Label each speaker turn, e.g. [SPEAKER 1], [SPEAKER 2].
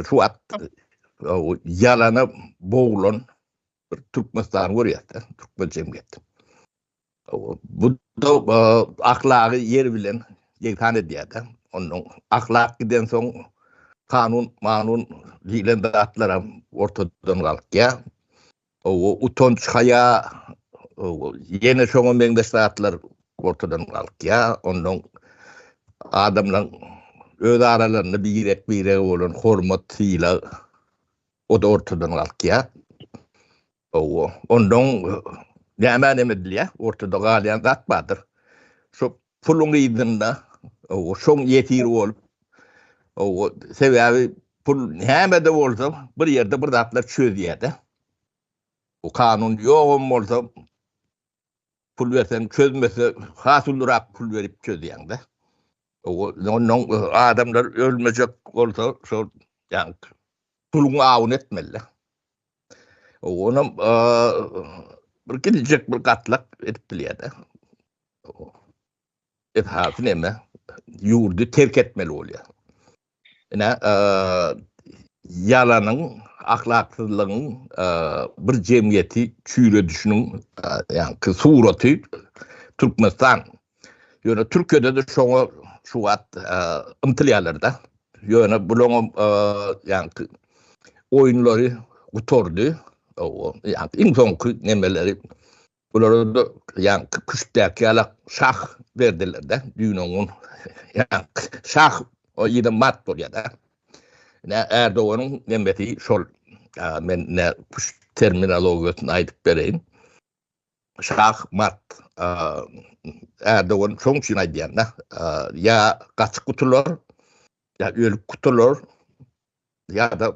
[SPEAKER 1] Şu at yalana boğulan bir Türkmenistan görýär-de, Türkmen jemgyýeti. Bu da ahlakı yer bilen ýetan edýär-de. Onuň ahlak giden soň kanun, manun diýilen zatlar ortadan galkýar. Utanç, haya, ýene şoňa meňdeş zatlar ortadan galkýar. Onuň adamlaryň öz aralaryny birek bolan hormat, hila o da ortadan galkýar. Ondan näme edilýär? Ortada galýan zat bardyr. Şo pulun ýygyna şoň ýetir bolup, sebäbi pul näme-de bolsa bir ýerde bir zatlar çözýär-de. O kanun ýogum bolsa pul bersen çözmese hasulrak pul berip çözýär-de. Onun adamlar ölmejek bolsa şo ýa pulun awun etmeli. Onu bir gelecek bir gatlak edip bilýär-de. Ethaty näme? Ýurdy terk etmeli bolýar. Yalanyň, ahlaksyzlygyň bir jemgyýeti çüýre düşüniň ýa-ni suraty Türkmenistan. Ýöne Türkiýede de şoňa şu wagt ymtylýarlar-da. Ýöne bularň ýa-ni oýunlary gutordy. Yani en sonki nemeleri bulara da yani küçükteki yalak şah verdiler de düğünün yani şah o yine mat oluyor da Erdoğan'ın nemeti şol men ne terminolojisini aytıp bereyim şah mat Erdoğan çok şey aydiyan da ya kaç kutular ya ölüp kutular ya da